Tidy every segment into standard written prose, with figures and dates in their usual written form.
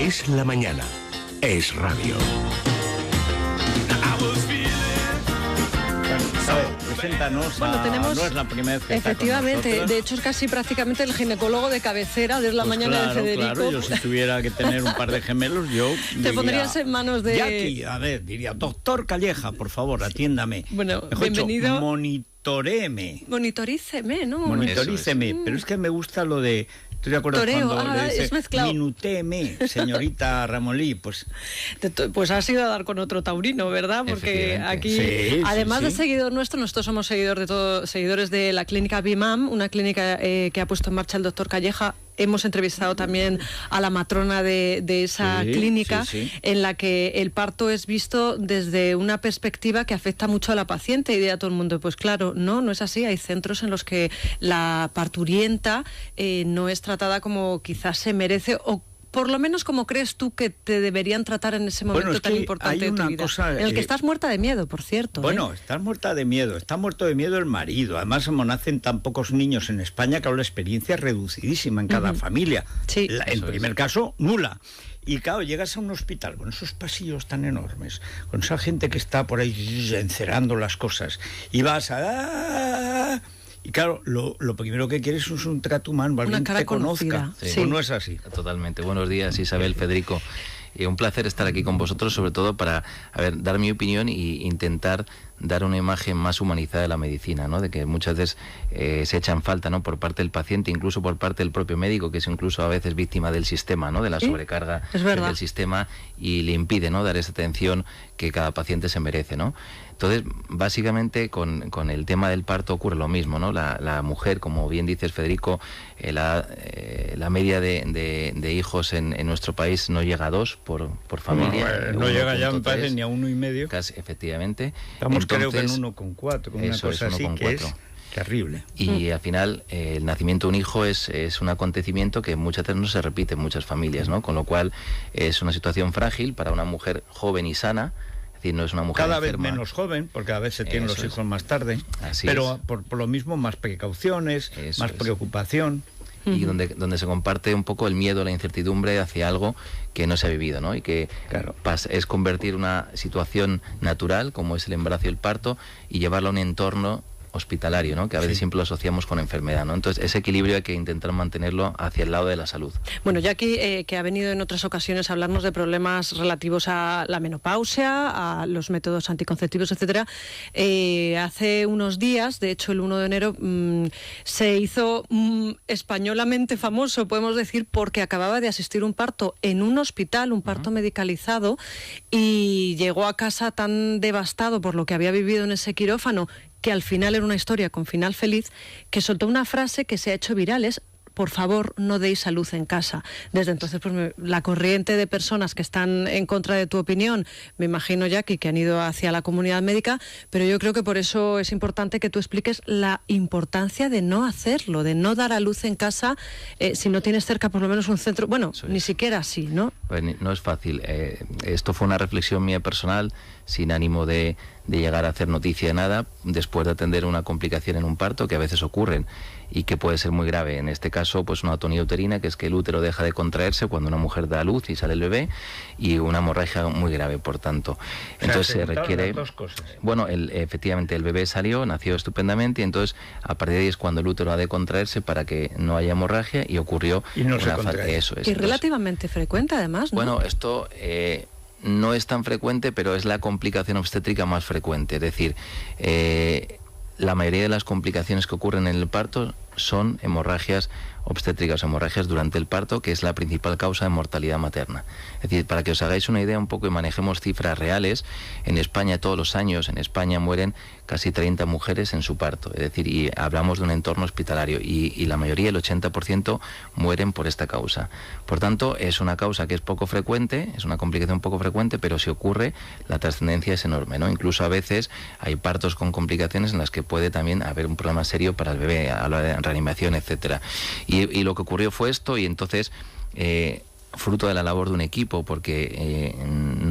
Es la mañana. Es radio. Bueno, tenemos, no es la primera vez que efectivamente, está con de hecho es casi prácticamente el ginecólogo de cabecera de la mañana claro, de Federico. Claro, yo si tuviera que tener un par de gemelos, yo te pondrías en manos de... Jackie, a ver, diría, doctor Calleja, por favor, atiéndame. Bueno, mejor bienvenido. Dicho, monitoréeme. Monitoríceme, ¿no? Monitoríceme, pero es que me gusta lo de... ¿Tú te acuerdas Toreo, cuando le dice, es mezclado. Minuteme, señorita Ramolí? Pues has ido a dar con otro taurino, ¿verdad? Porque aquí, sí, además sí. de seguidor nuestro, nosotros somos seguidores de la clínica BIMAM, una clínica que ha puesto en marcha el doctor Calleja. Hemos entrevistado también a la matrona de esa clínica, en la que el parto es visto desde una perspectiva que afecta mucho a la paciente, y dirá todo el mundo, pues claro, no es así. Hay centros en los que la parturienta no es tratada como quizás se merece, o por lo menos como crees tú que te deberían tratar en ese momento tan importante de tu vida. En el que estás muerta de miedo, por cierto. Bueno, estás muerta de miedo. Está muerto de miedo el marido. Además, como nacen tan pocos niños en España, claro, la experiencia es reducidísima en cada familia. Sí. En primer caso, nula. Y claro, llegas a un hospital con esos pasillos tan enormes, con esa gente que está por ahí encerando las cosas, y vas a... Y claro, lo primero que quieres es un trato humano, alguien que te conozca. Sí. ¿O no es así? Totalmente. Buenos días, Isabel, Federico. Un placer estar aquí con vosotros, sobre todo para dar mi opinión e intentar dar una imagen más humanizada de la medicina, ¿no? De que muchas veces se echan falta, ¿no? Por parte del paciente, incluso por parte del propio médico, que es incluso a veces víctima del sistema, ¿no? De la sobrecarga del sistema, y le impide, ¿no? Dar esa atención que cada paciente se merece, ¿no? Entonces, básicamente con el tema del parto ocurre lo mismo, ¿no? La mujer, como bien dices, Federico, la media de hijos en nuestro país no llega a 2 por familia. No llega ya, me parece, ni a 1,5. Casi, efectivamente. Estamos, creo que en 1,4, con una cosa así, que es terrible. Y al final, el nacimiento de un hijo es un acontecimiento que muchas veces no se repite en muchas familias, ¿no? Con lo cual, es una situación frágil para una mujer joven y sana. No es una mujer cada enferma. Vez menos joven, porque a veces se tienen los hijos más tarde, pero por lo mismo más precauciones, más preocupación. Y donde se comparte un poco el miedo, la incertidumbre hacia algo que no se ha vivido, ¿no? Y que es convertir una situación natural, como es el embarazo y el parto, y llevarlo a un entorno hospitalario, ¿no? Que a veces siempre lo asociamos con enfermedad, ¿no? Entonces, ese equilibrio hay que intentar mantenerlo hacia el lado de la salud. Bueno, Jackie, que ha venido en otras ocasiones a hablarnos de problemas relativos a la menopausia, a los métodos anticonceptivos, etcétera, hace unos días, de hecho el 1 de enero, se hizo españolamente famoso, podemos decir, porque acababa de asistir a un parto en un hospital, un parto medicalizado, y llegó a casa tan devastado por lo que había vivido en ese quirófano, que al final era una historia con final feliz, que soltó una frase que se ha hecho viral, es: por favor, no deis a luz en casa. Desde entonces, pues la corriente de personas que están en contra de tu opinión, me imagino, Jackie, que han ido hacia la comunidad médica, pero yo creo que por eso es importante que tú expliques la importancia de no hacerlo, de no dar a luz en casa si no tienes cerca por lo menos un centro, bueno, ni siquiera así, ¿no? Pues no es fácil. Esto fue una reflexión mía personal, sin ánimo de llegar a hacer noticia de nada, después de atender una complicación en un parto, que a veces ocurren y que puede ser muy grave. En este caso, pues una atonía uterina, que es que el útero deja de contraerse cuando una mujer da a luz y sale el bebé, y una hemorragia muy grave, por tanto. Entonces se requiere... Las dos cosas. Bueno, efectivamente el bebé salió, nació estupendamente, y entonces a partir de ahí es cuando el útero ha de contraerse para que no haya hemorragia, y ocurrió una falta. Eso es. Y relativamente frecuente, además, ¿no? Bueno, esto... no es tan frecuente, pero es la complicación obstétrica más frecuente. Es decir, la mayoría de las complicaciones que ocurren en el parto son hemorragias obstétricas, hemorragias durante el parto, que es la principal causa de mortalidad materna. Es decir, para que os hagáis una idea un poco y manejemos cifras reales, en España todos los años, en España mueren casi 30 mujeres en su parto. Es decir, y hablamos de un entorno hospitalario, y la mayoría, el 80%, mueren por esta causa. Por tanto, es una causa que es poco frecuente, es una complicación poco frecuente, pero si ocurre, la trascendencia es enorme, ¿no? Incluso a veces hay partos con complicaciones en las que puede también haber un problema serio para el bebé, a la hora de reanimación, etcétera. Y lo que ocurrió fue esto, y entonces, fruto de la labor de un equipo, porque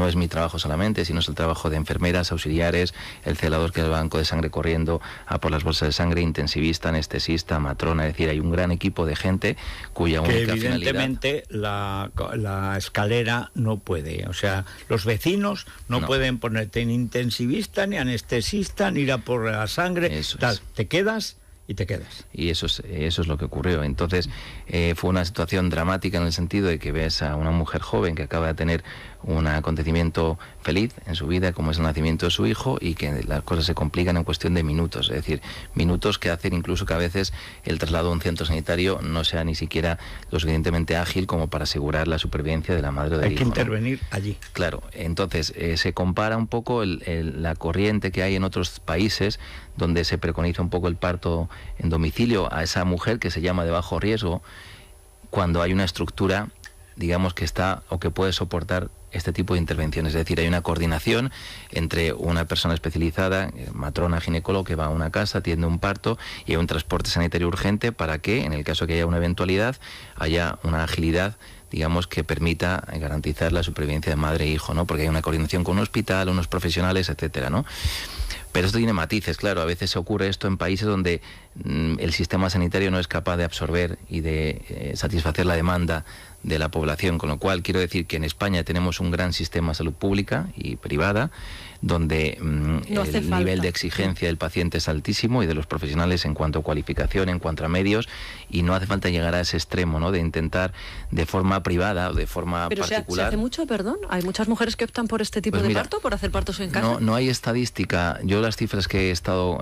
no es mi trabajo solamente, sino es el trabajo de enfermeras, auxiliares, el celador que es el banco de sangre corriendo a por las bolsas de sangre, intensivista, anestesista, matrona, es decir, hay un gran equipo de gente cuya única evidentemente finalidad... la escalera no puede, o sea, los vecinos no pueden ponerte ni intensivista, ni anestesista, ni ir a por la sangre, Eso tal, es. te quedas y te quedas. Y eso es lo que ocurrió. Entonces, fue una situación dramática en el sentido de que ves a una mujer joven que acaba de tener un acontecimiento feliz en su vida, como es el nacimiento de su hijo, y que las cosas se complican en cuestión de minutos. Es decir, minutos que hacen incluso que a veces el traslado a un centro sanitario no sea ni siquiera lo suficientemente ágil como para asegurar la supervivencia de la madre o del hijo. Hay que intervenir allí. Claro, entonces se compara un poco la corriente que hay en otros países donde se preconiza un poco el parto en domicilio a esa mujer que se llama de bajo riesgo, cuando hay una estructura, digamos, que está o que puede soportar este tipo de intervenciones. Es decir, hay una coordinación entre una persona especializada, matrona, ginecólogo, que va a una casa, atiende un parto, y hay un transporte sanitario urgente para que, en el caso que haya una eventualidad, haya una agilidad, digamos, que permita garantizar la supervivencia de madre e hijo, ¿no? Porque hay una coordinación con un hospital, unos profesionales, etcétera, ¿no? Pero esto tiene matices, claro. A veces ocurre esto en países donde el sistema sanitario no es capaz de absorber y de satisfacer la demanda de la población, con lo cual quiero decir que en España tenemos un gran sistema de salud pública y privada, donde el nivel de exigencia del paciente es altísimo y de los profesionales en cuanto a cualificación, en cuanto a medios, y no hace falta llegar a ese extremo, ¿no?, de intentar de forma privada o de forma particular. ¿Se hace mucho, perdón? ¿Hay muchas mujeres que optan por este tipo de parto, por hacer partos en casa? No hay estadística. Yo las cifras que he estado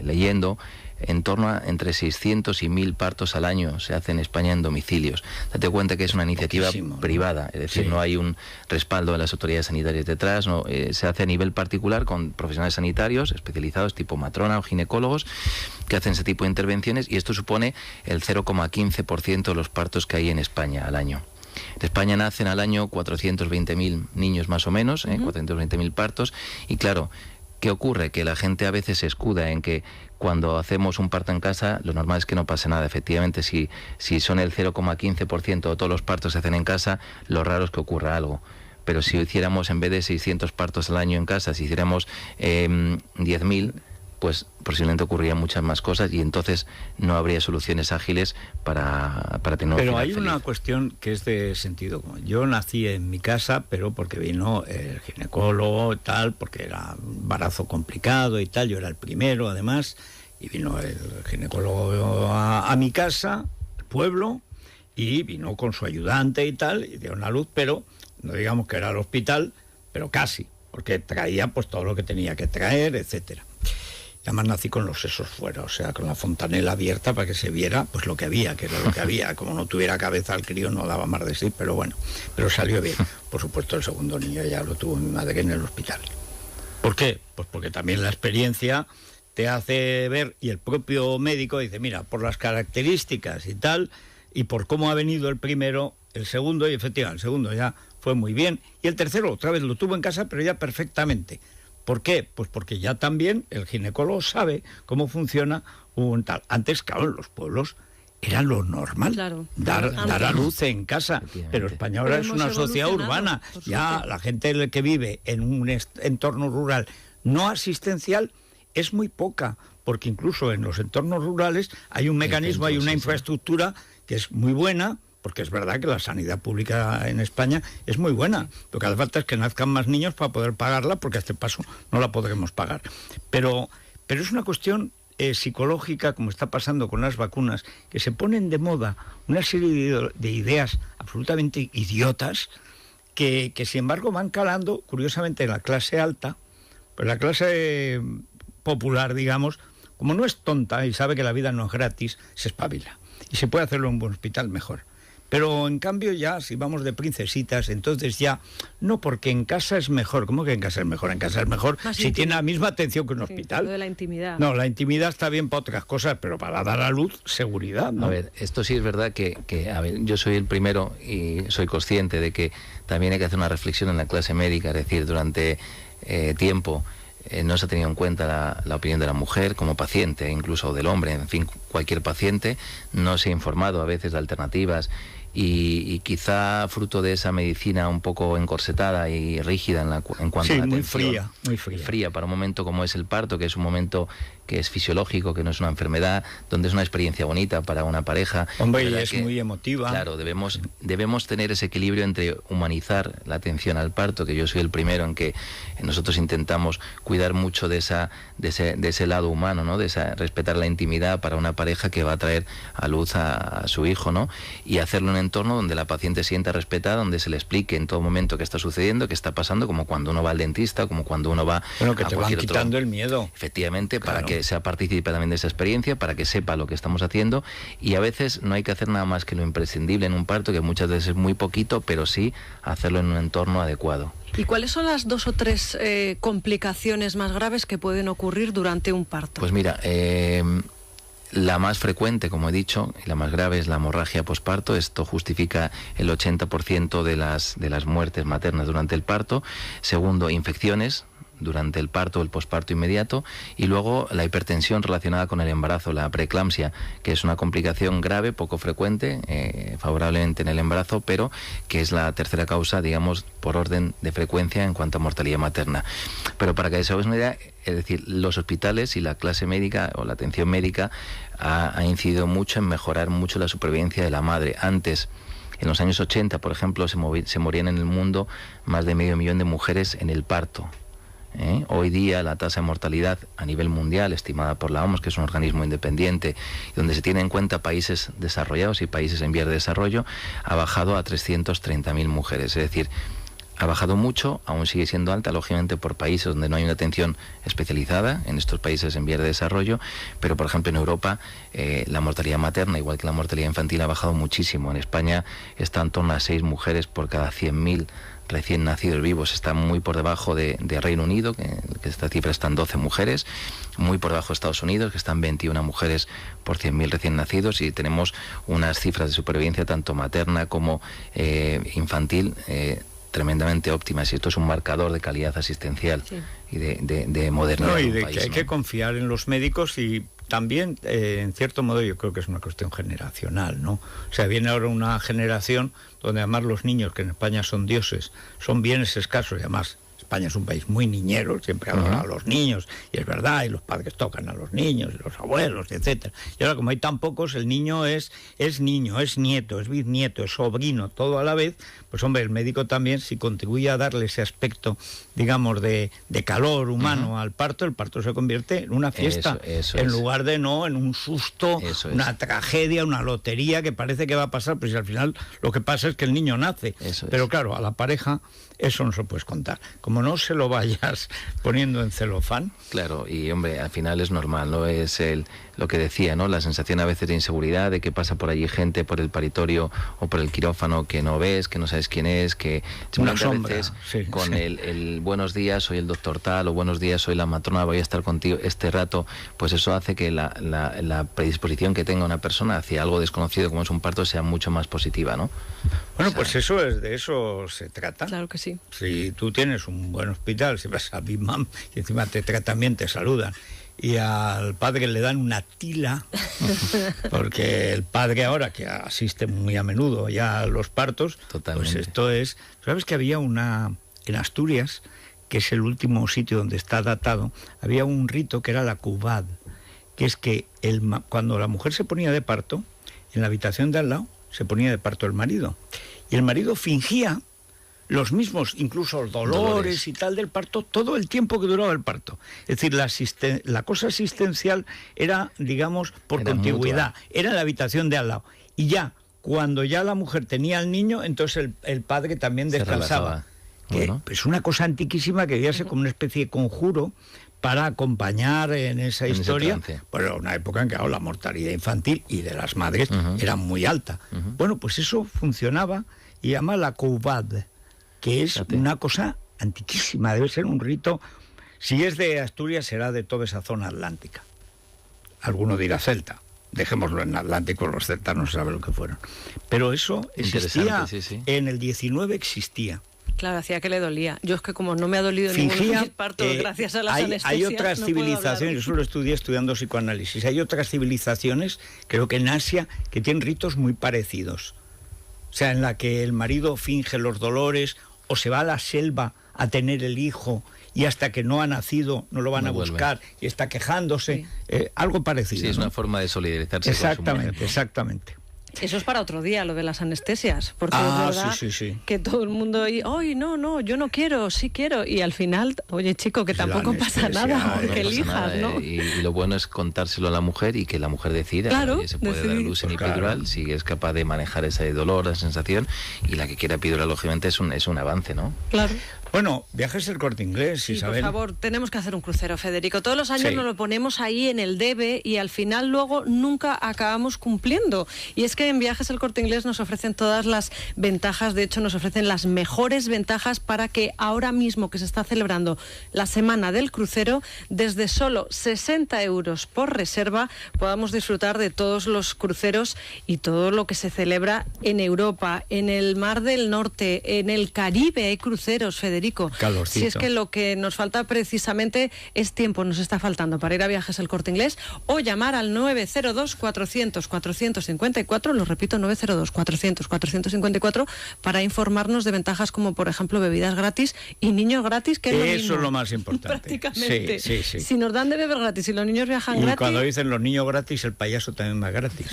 leyendo, en torno a entre 600 y 1.000 partos al año se hace en España en domicilios. Date cuenta que es una iniciativa privada, es decir, no hay un respaldo de las autoridades sanitarias detrás, se hace a nivel particular con profesionales sanitarios especializados tipo matrona o ginecólogos que hacen ese tipo de intervenciones, y esto supone el 0,15% de los partos que hay en España al año. En España nacen al año 420.000 niños más o menos, 420.000 partos, y claro, ¿qué ocurre? Que la gente a veces se escuda en que cuando hacemos un parto en casa, lo normal es que no pase nada. Efectivamente, si son el 0,15% de todos los partos se hacen en casa, lo raro es que ocurra algo. Pero si hiciéramos, en vez de 600 partos al año en casa, si hiciéramos 10.000, pues posiblemente ocurrirían muchas más cosas, y entonces no habría soluciones ágiles para tener un Pero final hay feliz. una cuestión que es de sentido común. Yo nací en mi casa, pero porque vino el ginecólogo y tal, porque era un embarazo complicado y tal, yo era el primero además, y vino el ginecólogo a mi casa, al pueblo, y vino con su ayudante y tal, y dio una luz, pero no digamos que era el hospital, pero casi, porque traía pues todo lo que tenía que traer, etcétera. Además nací con los sesos fuera, o sea, con la fontanela abierta para que se viera pues lo que había, que era lo que había. Como no tuviera cabeza el crío no daba más de sí, pero bueno, pero salió bien. Por supuesto el segundo niño ya lo tuvo mi madre en el hospital. ¿Por qué? Pues porque también la experiencia te hace ver, y el propio médico dice, mira, por las características y tal, y por cómo ha venido el primero, el segundo, y efectivamente el segundo ya fue muy bien, y el tercero otra vez lo tuvo en casa, pero ya perfectamente. ¿Por qué? Pues porque ya también el ginecólogo sabe cómo funciona un tal. Antes, claro, en los pueblos era lo normal, claro, dar a luz en casa, pero España ahora es una sociedad urbana. Ya la gente que vive en un entorno rural no asistencial es muy poca, porque incluso en los entornos rurales hay un mecanismo, hay una infraestructura que es muy buena, porque es verdad que la sanidad pública en España es muy buena. Lo que hace falta es que nazcan más niños para poder pagarla, porque a este paso no la podremos pagar. Pero es una cuestión psicológica, como está pasando con las vacunas, que se ponen de moda una serie de ideas absolutamente idiotas que sin embargo van calando, curiosamente, en la clase alta, pues la clase popular, digamos, como no es tonta y sabe que la vida no es gratis, se espabila. Y se puede hacerlo en un buen hospital mejor. Pero en cambio ya, si vamos de princesitas, entonces ya, no, porque en casa es mejor. ¿Cómo que en casa es mejor? En casa es mejor más si tiene la misma atención que un hospital. Lo de la intimidad. No, la intimidad está bien para otras cosas, pero para dar a luz, seguridad, ¿no? A ver, esto sí es verdad que a ver, yo soy el primero y soy consciente de que también hay que hacer una reflexión en la clase médica, es decir, durante tiempo no se ha tenido en cuenta la opinión de la mujer como paciente, incluso del hombre, en fin, cualquier paciente, no se ha informado a veces de alternativas y quizá fruto de esa medicina un poco encorsetada y rígida en cuanto a la atención, muy fría para un momento como es el parto, que es un momento que es fisiológico, que no es una enfermedad, donde es una experiencia bonita para una pareja. Hombre, y es muy emotiva. Claro, debemos tener ese equilibrio entre humanizar la atención al parto, que yo soy el primero en que nosotros intentamos cuidar mucho de ese lado humano, ¿no? Respetar la intimidad para una pareja que va a traer a luz a su hijo, ¿no? Y hacerlo en un entorno donde la paciente se sienta respetada, donde se le explique en todo momento qué está sucediendo, qué está pasando, como cuando uno va al dentista, como cuando uno va que te van quitando el miedo. Efectivamente, claro. Para que sea partícipe también de esa experiencia, para que sepa lo que estamos haciendo, y a veces no hay que hacer nada más que lo imprescindible en un parto, que muchas veces es muy poquito, pero sí hacerlo en un entorno adecuado. ¿Y cuáles son las 2 o 3 complicaciones más graves que pueden ocurrir durante un parto? Pues mira, la más frecuente, como he dicho, y la más grave es la hemorragia posparto. Esto justifica el 80% de las muertes maternas durante el parto. Segundo, infecciones durante el parto o el posparto inmediato, y luego la hipertensión relacionada con el embarazo, la preeclampsia, que es una complicación grave, poco frecuente, favorablemente en el embarazo, pero que es la tercera causa, digamos, por orden de frecuencia en cuanto a mortalidad materna. Pero para que os hagáis una idea, es decir, los hospitales y la clase médica o la atención médica ha incidido mucho en mejorar mucho la supervivencia de la madre. Antes, en los años 80, por ejemplo, se morían en el mundo más de 500.000 de mujeres en el parto. Hoy día la tasa de mortalidad a nivel mundial, estimada por la OMS, que es un organismo independiente, donde se tiene en cuenta países desarrollados y países en vías de desarrollo, ha bajado a 330.000 mujeres. Es decir, ha bajado mucho, aún sigue siendo alta, lógicamente por países donde no hay una atención especializada, en estos países en vías de desarrollo, pero por ejemplo en Europa la mortalidad materna, igual que la mortalidad infantil, ha bajado muchísimo. En España está en torno a 6 mujeres por cada 100.000 recién nacidos vivos. Está muy por debajo de Reino Unido, que esta cifra está en 12 mujeres, muy por debajo de Estados Unidos, que están 21 mujeres por 100.000 recién nacidos, y tenemos unas cifras de supervivencia tanto materna como infantil tremendamente óptimas, y esto es un marcador de calidad asistencial, sí, y de modernidad. No, y de país, que hay que confiar en los médicos, y también, en cierto modo, yo creo que es una cuestión generacional, ¿no? O sea, viene ahora una generación donde además los niños, que en España son dioses, son bienes escasos, y además España es un país muy niñero, siempre hablan a los niños, y es verdad, y los padres tocan a los niños, y los abuelos, etcétera. Y ahora, como hay tan pocos, el niño es niño, es nieto, es bisnieto, es sobrino, todo a la vez. Pues hombre, el médico también, si contribuye a darle ese aspecto, digamos, de calor humano al parto, el parto se convierte en una fiesta, eso en lugar de en un susto, una tragedia, una lotería que parece que va a pasar, pues si al final lo que pasa es que el niño nace. Pero claro, a la pareja eso no se lo puedes contar. Como no se lo vayas poniendo en celofán. Claro, y hombre, al final es normal, ¿no? Es lo que decía, ¿no? La sensación a veces de inseguridad, de que pasa por allí gente por el paritorio o por el quirófano que no ves, que no sabes quién es, que una sombra, veces con el buenos días, soy el doctor tal, o buenos días, soy la matrona, voy a estar contigo este rato, pues eso hace que la predisposición que tenga una persona hacia algo desconocido como es un parto sea mucho más positiva, ¿no? Bueno, pues de eso se trata. Claro que sí. Si tú tienes un buen hospital, si vas a Big Mam y encima te tratan bien, te saludan, y al padre le dan una tila, porque el padre ahora, que asiste muy a menudo ya a los partos, totalmente. Pues esto es... ¿Sabes que había en Asturias, que es el último sitio donde está datado, había un rito que era la cubad, que es que cuando la mujer se ponía de parto, en la habitación de al lado se ponía de parto el marido, y el marido fingía los mismos, incluso dolores y tal del parto, todo el tiempo que duraba el parto. Es decir, la cosa asistencial era, digamos, por contigüidad, era en la habitación de al lado. Y ya, cuando ya la mujer tenía al niño, entonces el padre también descansaba. Que es una cosa antiquísima que debía ser como una especie de conjuro para acompañar en esa historia, pero una época en que la mortalidad infantil y de las madres era muy alta. Bueno, pues eso funcionaba, y llama la coubad, que es una cosa antiquísima, debe ser un rito. Si es de Asturias, será de toda esa zona atlántica. Alguno dirá celta, dejémoslo en Atlántico, los celtas no se sabe lo que fueron. Pero eso existía, en el 19 existía. Claro, hacía que le dolía. Yo es que como no me ha dolido ningún parto gracias a las anestesias... Hay otras civilizaciones, yo solo estudié estudiando psicoanálisis, hay otras civilizaciones, creo que en Asia, que tienen ritos muy parecidos. sea, en la que el marido finge los dolores o se va a la selva a tener el hijo y hasta que no ha nacido no lo van a buscar y está quejándose, algo parecido. Sí, es una forma de solidarizarse con su mujer, ¿no? Exactamente. Eso es para otro día, lo de las anestesias, porque es verdad sí. que todo el mundo, ¡ay, no, yo no quiero, sí quiero! Y al final, oye, chico, que tampoco pasa nada, que elijas, ¿no? Y lo bueno es contárselo a la mujer y que la mujer decida. Claro, que se puede dar luz en Pues epidural, si es capaz de manejar ese dolor, esa sensación, y la que quiera epidural, lógicamente, es un avance, ¿no? Claro. Bueno, Viajes El Corte Inglés, Sí, Isabel. por favor, tenemos que hacer un crucero, Federico. Todos los años Sí. nos lo ponemos ahí en el debe y al final luego nunca acabamos cumpliendo. Y es que en Viajes El Corte Inglés nos ofrecen todas las ventajas, de hecho nos ofrecen las mejores ventajas para que ahora mismo que se está celebrando la semana del crucero, desde solo 60 euros por reserva, podamos disfrutar de todos los cruceros y todo lo que se celebra en Europa, en el Mar del Norte, en el Caribe hay cruceros, Federico. Calorcito. Si es que lo que nos falta precisamente es tiempo, nos está faltando para ir a Viajes El Corte Inglés o llamar al 902-400-454, lo repito, 902-400-454 para informarnos de ventajas como, por ejemplo, bebidas gratis y niños gratis, que es lo Eso mismo. es lo más importante. Prácticamente. Sí. Si nos dan de beber gratis y los niños viajan Y gratis... cuando dicen los niños gratis, el payaso también va gratis.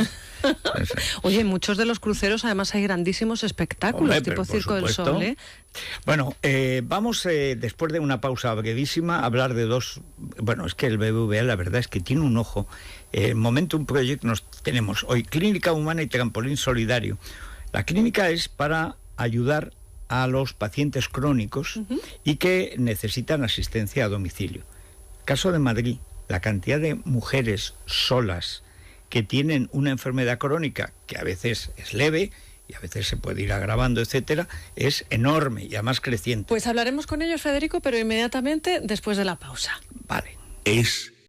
Oye, en muchos de los cruceros además hay grandísimos espectáculos, Hombre, tipo pero por Circo del supuesto. Sol, ¿eh? Bueno, vamos después de una pausa brevísima a hablar de dos... Bueno, es que el BBVA la verdad es que tiene un ojo. Momentum Project tenemos hoy Clínica Humana y Trampolín Solidario. La clínica es para ayudar a los pacientes crónicos y que necesitan asistencia a domicilio. Caso de Madrid, la cantidad de mujeres solas que tienen una enfermedad crónica que a veces es leve y a veces se puede ir agravando, etcétera, es enorme y además creciente. Pues hablaremos con ellos, Federico, pero inmediatamente después de la pausa. Vale. Es